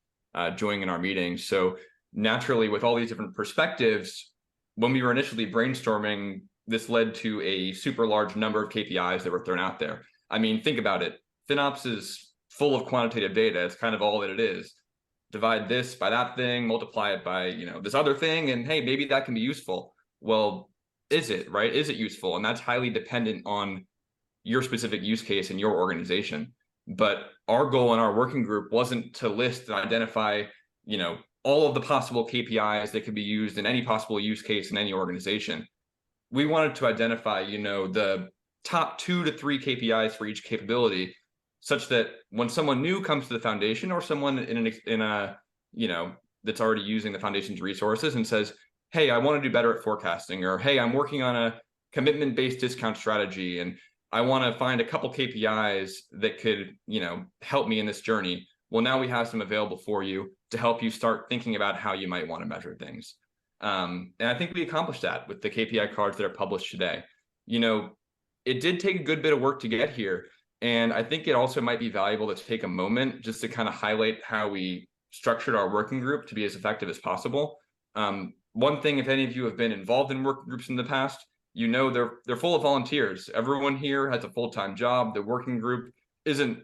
Speaker 9: joining in our meetings. So naturally, with all these different perspectives, when we were initially brainstorming, this led to a super large number of KPIs that were thrown out there. I mean, think about it. FinOps is full of quantitative data. It's kind of all that it is. Divide this by that thing, multiply it by, this other thing, and hey, maybe that can be useful. Well, is it, right? Is it useful? And that's highly dependent on your specific use case in your organization. But our goal in our working group wasn't to list and identify, all of the possible KPIs that could be used in any possible use case in any organization. We wanted to identify, the top 2 to 3 KPIs for each capability, such that when someone new comes to the foundation or someone in a that's already using the foundation's resources and says, hey, I want to do better at forecasting, or hey, I'm working on a commitment-based discount strategy, and I want to find a couple KPIs that could, help me in this journey. Well, now we have some available for you to help you start thinking about how you might want to measure things. And I think we accomplished that with the KPI cards that are published today. It did take a good bit of work to get here. And I think it also might be valuable to take a moment just to kind of highlight how we structured our working group to be as effective as possible. One thing, if any of you have been involved in working groups in the past, they're full of volunteers. Everyone here has a full-time job. The working group isn't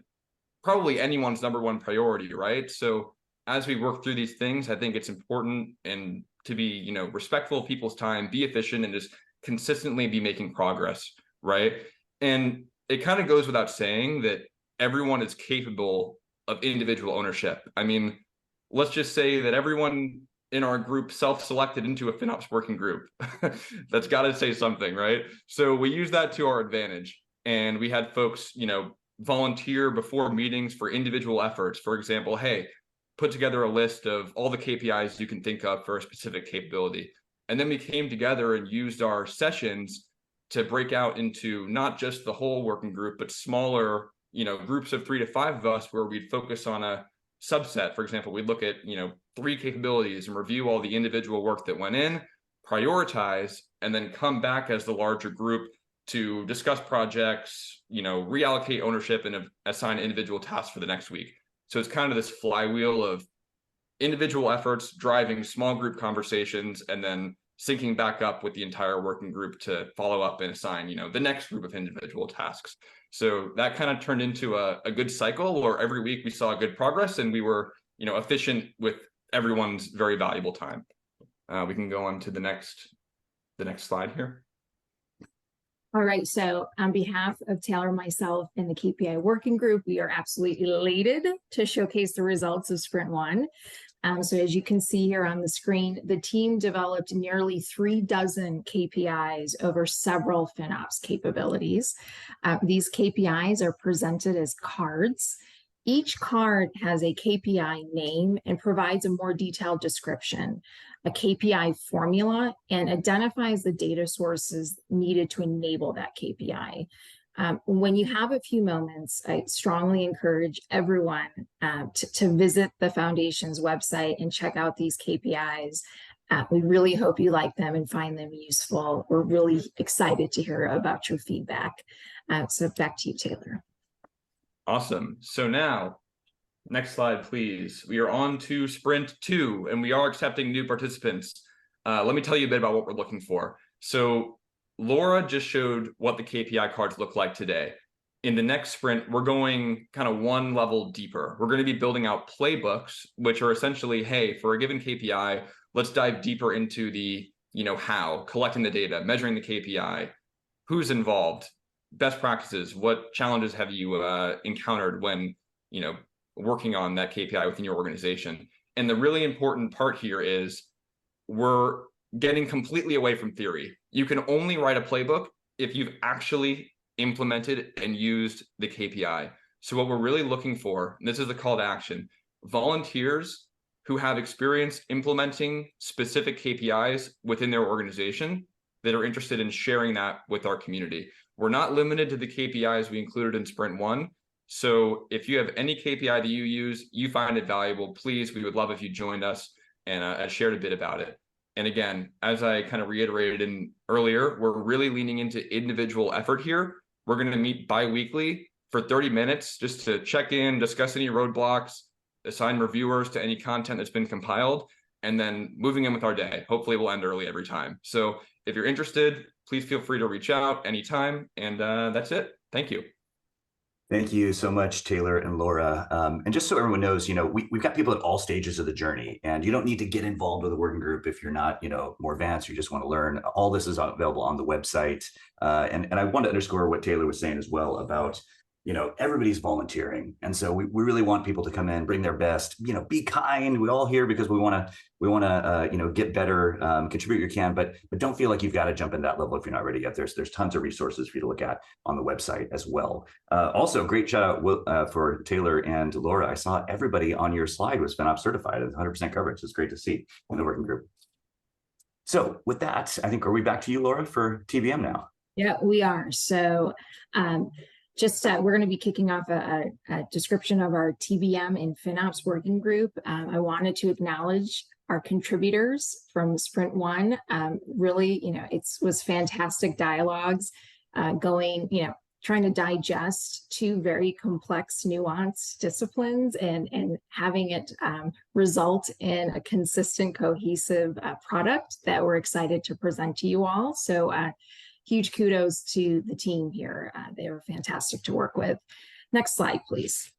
Speaker 9: probably anyone's number one priority, right? So as we work through these things, I think it's important and to be, respectful of people's time, be efficient, and just consistently be making progress, right? And it kind of goes without saying that everyone is capable of individual ownership. I mean, let's just say that everyone in our group self-selected into a FinOps working group. That's got to say something, right? So we use that to our advantage. And we had folks, volunteer before meetings for individual efforts. For example, hey, put together a list of all the KPIs you can think of for a specific capability. And then we came together and used our sessions to break out into not just the whole working group, but smaller, groups of 3 to 5 of us where we'd focus on a subset. For example, we'd look at, 3 capabilities and review all the individual work that went in, prioritize, and then come back as the larger group to discuss projects, reallocate ownership and assign individual tasks for the next week. So it's kind of this flywheel of individual efforts driving small group conversations and then syncing back up with the entire working group to follow up and assign, the next group of individual tasks. So that kind of turned into a good cycle where every week we saw good progress and we were, efficient with everyone's very valuable time. We can go on to the next slide here.
Speaker 10: All right, so on behalf of Taylor, myself, and the KPI working group, we are absolutely elated to showcase the results of Sprint 1. So as you can see here on the screen, the team developed nearly 36 KPIs over several FinOps capabilities. These KPIs are presented as cards. Each card has a KPI name and provides a more detailed description, a KPI formula, and identifies the data sources needed to enable that KPI. When you have a few moments, I strongly encourage everyone to visit the Foundation's website and check out these KPIs. We really hope you like them and find them useful. We're really excited to hear about your feedback. So back to you, Taylor.
Speaker 9: Awesome. So now, next slide, please. We are on to Sprint 2, and we are accepting new participants. Let me tell you a bit about what we're looking for. So Laura just showed what the KPI cards look like today. In the next sprint, we're going kind of one level deeper. We're going to be building out playbooks, which are essentially, hey, for a given KPI, let's dive deeper into the, how, collecting the data, measuring the KPI, who's involved, best practices, what challenges have you encountered when, working on that KPI within your organization. And the really important part here is we're getting completely away from theory. You can only write a playbook if you've actually implemented and used the KPI. So what we're really looking for, and this is the call to action, volunteers who have experience implementing specific KPIs within their organization that are interested in sharing that with our community. We're not limited to the KPIs we included in Sprint 1. So if you have any KPI that you use, you find it valuable, please, we would love if you joined us and shared a bit about it. And again, as I kind of reiterated earlier, we're really leaning into individual effort here. We're going to meet bi-weekly for 30 minutes just to check in, discuss any roadblocks, assign reviewers to any content that's been compiled, and then moving in with our day. Hopefully we'll end early every time. So if you're interested, please feel free to reach out anytime. And that's it. Thank you.
Speaker 4: Thank you so much, Taylor and Laura. And just so everyone knows, we've got people at all stages of the journey, and you don't need to get involved with a working group if you're not, more advanced, you just want to learn. All this is available on the website. And I want to underscore what Taylor was saying as well about, everybody's volunteering. And so we really want people to come in, bring their best, be kind. We're all here because we want to, get better, contribute you can, but don't feel like you've got to jump in that level if you're not ready yet. There's tons of resources for you to look at on the website as well. Also, great shout out for Taylor and Laura. I saw everybody on your slide was FinOps certified at 100% coverage. It's great to see in the working group. So with that, I think, are we back to you, Laura, for TBM now?
Speaker 10: Yeah, we are. So, we're going to be kicking off a description of our TBM and FinOps working group. I wanted to acknowledge our contributors from Sprint 1. Really, it was fantastic dialogues trying to digest 2 very complex, nuanced disciplines and having it result in a consistent, cohesive product that we're excited to present to you all. So, huge kudos to the team here. They were fantastic to work with. Next slide, please.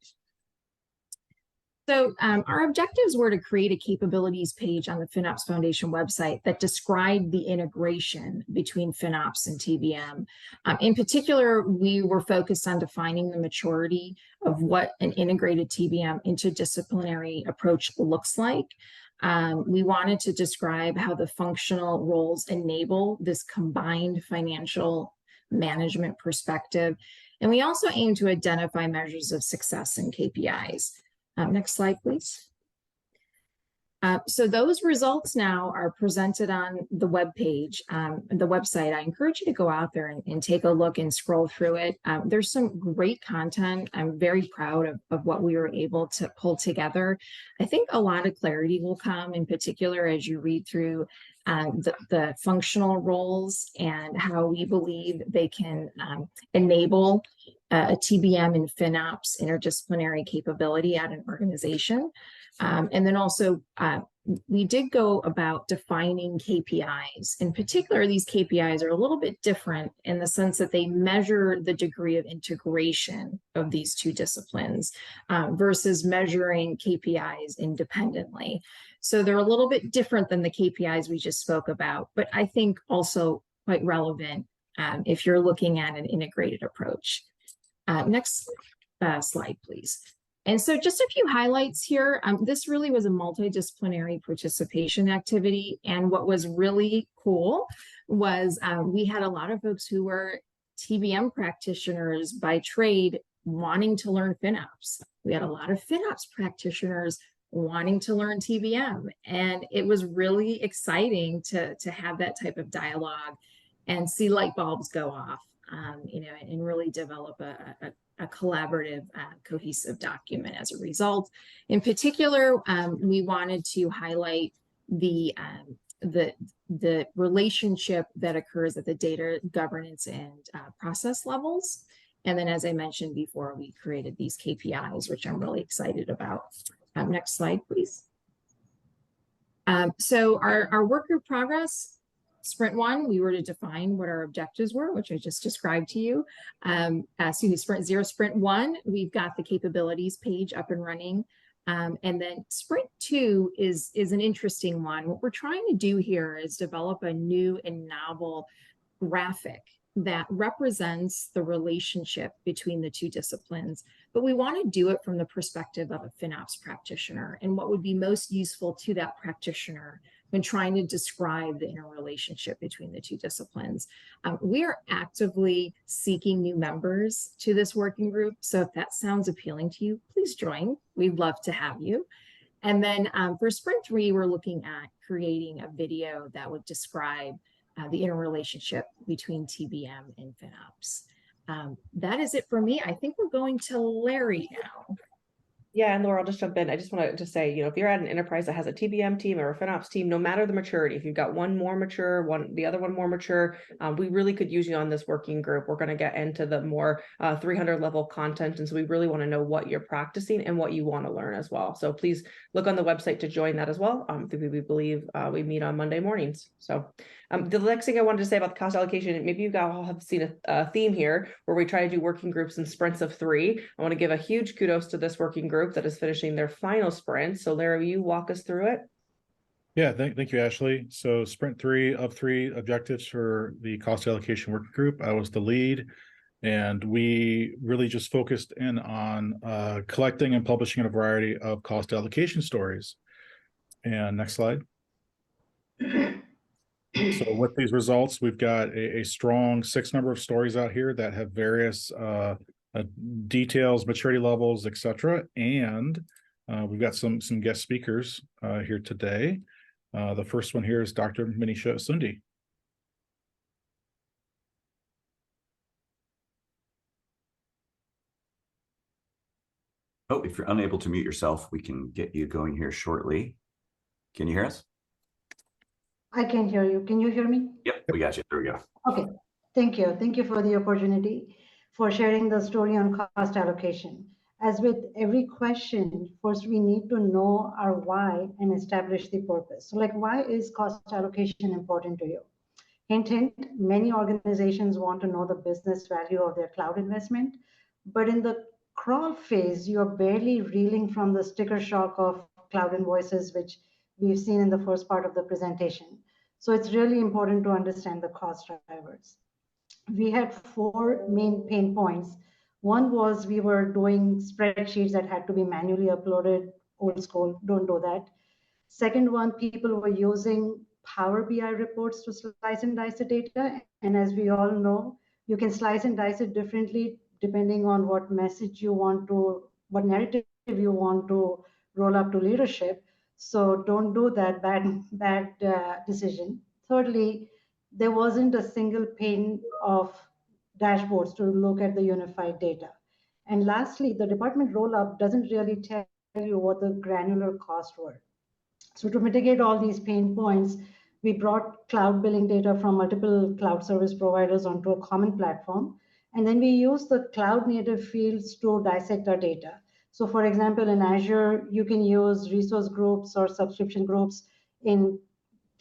Speaker 10: So our objectives were to create a capabilities page on the FinOps Foundation website that described the integration between FinOps and TBM. In particular, we were focused on defining the maturity of what an integrated TBM interdisciplinary approach looks like. We wanted to describe how the functional roles enable this combined financial management perspective. And we also aim to identify measures of success and KPIs. Next slide, please. So those results now are presented on the webpage, the website. I encourage you to go out there and take a look and scroll through it. There's some great content. I'm very proud of what we were able to pull together. I think a lot of clarity will come, in particular, as you read through the functional roles and how we believe they can enable a TBM and FinOps interdisciplinary capability at an organization. And then also, we did go about defining KPIs. In particular, these KPIs are a little bit different in the sense that they measure the degree of integration of these two disciplines versus measuring KPIs independently. So they're a little bit different than the KPIs we just spoke about, but I think also quite relevant if you're looking at an integrated approach. Next slide, please. And so just a few highlights here. This really was a multidisciplinary participation activity. And what was really cool was we had a lot of folks who were TBM practitioners by trade wanting to learn FinOps. We had a lot of FinOps practitioners wanting to learn TBM. And it was really exciting to have that type of dialogue and see light bulbs go off, and really develop a collaborative, cohesive document as a result. In particular, we wanted to highlight the relationship that occurs at the data governance and process levels. And then, as I mentioned before, we created these KPIs, which I'm really excited about. Next slide, please. So our work group progress. Sprint 1, we were to define what our objectives were, which I just described to you. Sprint 0, Sprint 1, we've got the capabilities page up and running. And then Sprint 2 is an interesting one. What we're trying to do here is develop a new and novel graphic that represents the relationship between the two disciplines, but we want to do it from the perspective of a FinOps practitioner and what would be most useful to that practitioner when trying to describe the interrelationship between the two disciplines. We are actively seeking new members to this working group. So if that sounds appealing to you, please join. We'd love to have you. And then for Sprint 3, we're looking at creating a video that would describe the interrelationship between TBM and FinOps. That is it for me. I think we're going to Larry now.
Speaker 8: Yeah, and Laura, I'll just jump in. I just want to say, if you're at an enterprise that has a TBM team or a FinOps team, no matter the maturity, if you've got one more mature, the other one more mature, we really could use you on this working group. We're going to get into the more 300 level content. And so we really want to know what you're practicing and what you want to learn as well. So please look on the website to join that as well. We believe we meet on Monday mornings. So the next thing I wanted to say about the cost allocation, maybe you all have seen a theme here where we try to do working groups in sprints of 3. I want to give a huge kudos to this working group that is finishing their final sprint. So Larry, will you walk us through it?
Speaker 11: Yeah, thank you, Ashley. So sprint 3 of 3 objectives for the cost allocation working group. I was the lead, and we really just focused in on collecting and publishing a variety of cost allocation stories. And next slide. So with these results, we've got a strong 6 number of stories out here that have various details, maturity levels, etc. And we've got some guest speakers here today. The first one here is Dr. Manisha Sundi.
Speaker 4: Oh, if you're unable to mute yourself, we can get you going here shortly. Can you hear us?
Speaker 12: I can hear you. Can you hear me?
Speaker 4: Yep, we got you. There we go.
Speaker 12: Okay, thank you. Thank you for the opportunity for sharing the story on cost allocation. As with every question, first we need to know our why and establish the purpose. So why is cost allocation important to you? Hint, hint, many organizations want to know the business value of their cloud investment, but in the crawl phase, you're barely reeling from the sticker shock of cloud invoices, which we've seen in the first part of the presentation. So it's really important to understand the cost drivers. We had 4 main pain points. One was we were doing spreadsheets that had to be manually uploaded, old school, don't do that. Second one, people were using Power BI reports to slice and dice the data. And as we all know, you can slice and dice it differently depending on what message you want to, what narrative you want to roll up to leadership. So don't do that bad decision. Thirdly, there wasn't a single pane of dashboards to look at the unified data. And lastly, the department roll-up doesn't really tell you what the granular costs were. So to mitigate all these pain points, we brought cloud billing data from multiple cloud service providers onto a common platform. And then we use the cloud native fields to dissect our data. So for example, in Azure, you can use resource groups or subscription groups. In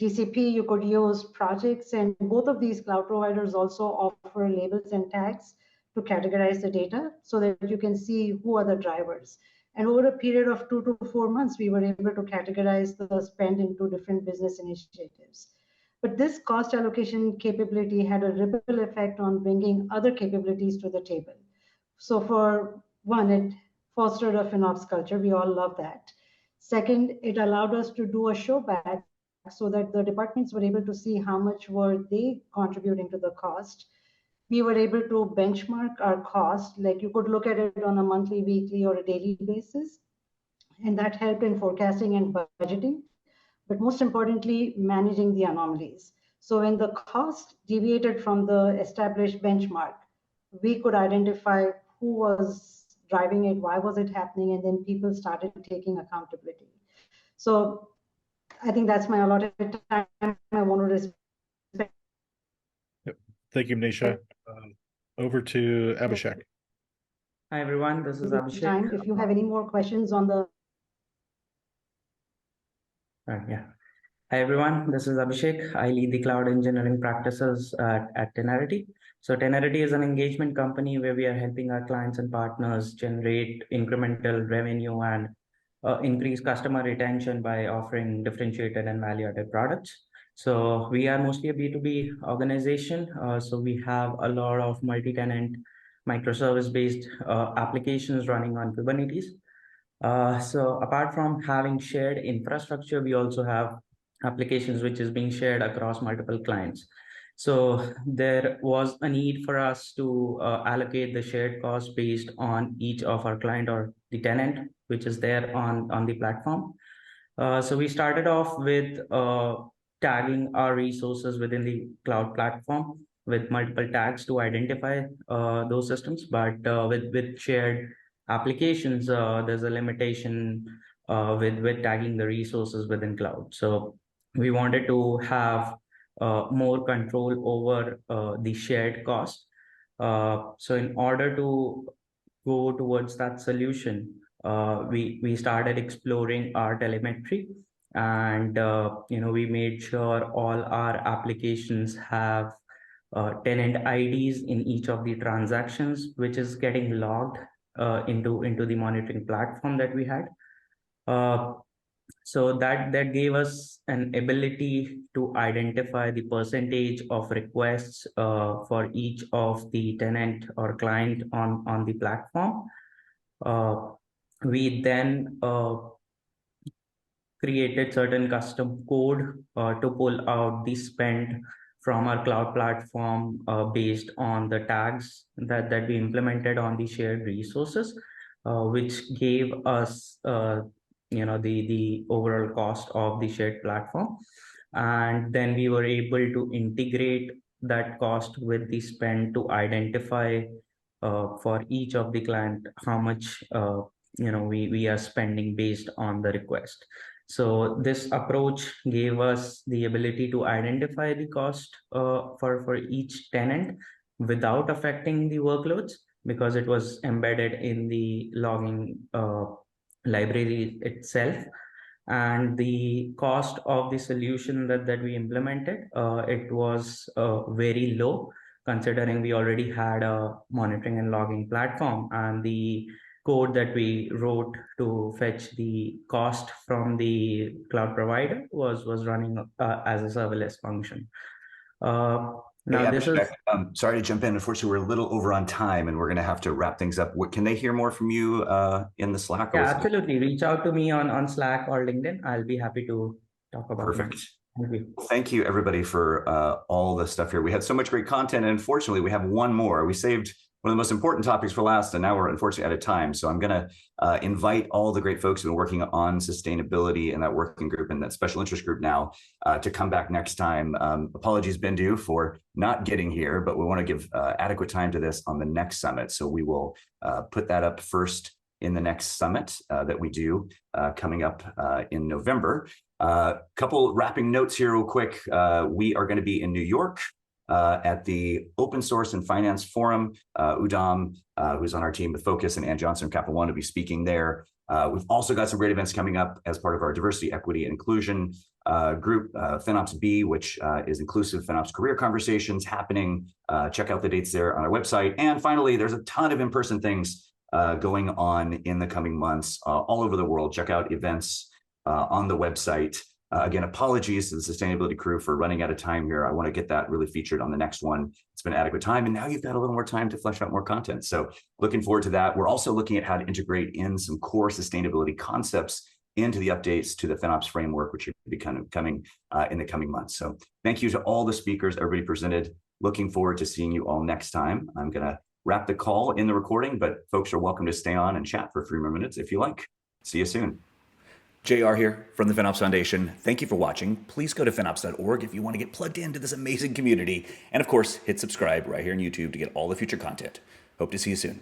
Speaker 12: GCP, you could use projects, and both of these cloud providers also offer labels and tags to categorize the data so that you can see who are the drivers. And over a period of 2 to 4 months, we were able to categorize the spend into different business initiatives. But this cost allocation capability had a ripple effect on bringing other capabilities to the table. So for one, it fostered a FinOps culture. We all love that. Second, it allowed us to do a show back so that the departments were able to see how much were they contributing to the cost. We were able to benchmark our cost, like you could look at it on a monthly, weekly, or a daily basis. And that helped in forecasting and budgeting, but most importantly, managing the anomalies. So when the cost deviated from the established benchmark, we could identify who was driving it, why was it happening, and then people started taking accountability. So I think that's my allotted time. I want to respect.
Speaker 11: Yep. Thank you, Manisha. Over to Abhishek.
Speaker 13: Hi, everyone. This is Abhishek.
Speaker 12: If you have any more questions on the...
Speaker 13: Yeah. Hi, everyone. This is Abhishek. I lead the cloud engineering practices at Tenerity. So Tenerity is an engagement company where we are helping our clients and partners generate incremental revenue and increase customer retention by offering differentiated and value-added products. So we are mostly a B2B organization. So we have a lot of multi-tenant microservice-based applications running on Kubernetes. So apart from having shared infrastructure, we also have applications which is being shared across multiple clients. So there was a need for us to allocate the shared cost based on each of our client or the tenant, which is there on the platform. So we started off with tagging our resources within the cloud platform with multiple tags to identify those systems. But with shared applications, there's a limitation with tagging the resources within cloud. So we wanted to have more control over the shared cost. So in order to go towards that solution, we started exploring our telemetry, and we made sure all our applications have tenant IDs in each of the transactions, which is getting logged into the monitoring platform that we had. So that gave us an ability to identify the percentage of requests for each of the tenant or client on the platform. We then created certain custom code to pull out the spend from our cloud platform based on the tags that we implemented on the shared resources, which gave us the overall cost of the shared platform. And then we were able to integrate that cost with the spend to identify for each of the client how much we are spending based on the request. So this approach gave us the ability to identify the cost for each tenant without affecting the workloads, because it was embedded in the logging library itself. And the cost of the solution that we implemented, it was very low, considering we already had a monitoring and logging platform, and the code that we wrote to fetch the cost from the cloud provider was running as a serverless function. Now, this is...
Speaker 4: sorry to jump in. Unfortunately, we're a little over on time, and we're going to have to wrap things up. Can they hear more from you in the Slack?
Speaker 13: Yeah, absolutely. Reach out to me on Slack or LinkedIn. I'll be happy to talk about it.
Speaker 4: Perfect. Thank you, everybody, for all the stuff here. We had so much great content, and unfortunately, we have one more. We saved one of the most important topics for last, and now we're unfortunately out of time. So I'm going to invite all the great folks who've been working on sustainability and that working group and that special interest group now to come back next time. Apologies, Bindu, for not getting here, but we want to give adequate time to this on the next summit. So we will put that up first in the next summit that we do coming up in November. Couple wrapping notes here real quick. We are going to be in New York at the Open Source and Finance Forum. Udam, who's on our team with Focus, and Ann Johnson of Capital One will be speaking there. We've also got some great events coming up as part of our diversity, equity, and inclusion group, FinOps B, which is inclusive FinOps career conversations happening. Check out the dates there on our website. And finally, there's a ton of in-person things going on in the coming months all over the world. Check out events on the website. Again, apologies to the sustainability crew for running out of time here. I want to get that really featured on the next one. It's been adequate time, and now you've got a little more time to flesh out more content. So looking forward to that. We're also looking at how to integrate in some core sustainability concepts into the updates to the FinOps framework, which will be kind of coming in the coming months. So thank you to all the speakers, everybody presented. Looking forward to seeing you all next time. I'm going to wrap the call in the recording, but folks are welcome to stay on and chat for 3 more minutes if you like. See you soon. JR here from the FinOps Foundation. Thank you for watching. Please go to FinOps.org if you want to get plugged into this amazing community. And of course, hit subscribe right here on YouTube to get all the future content. Hope to see you soon.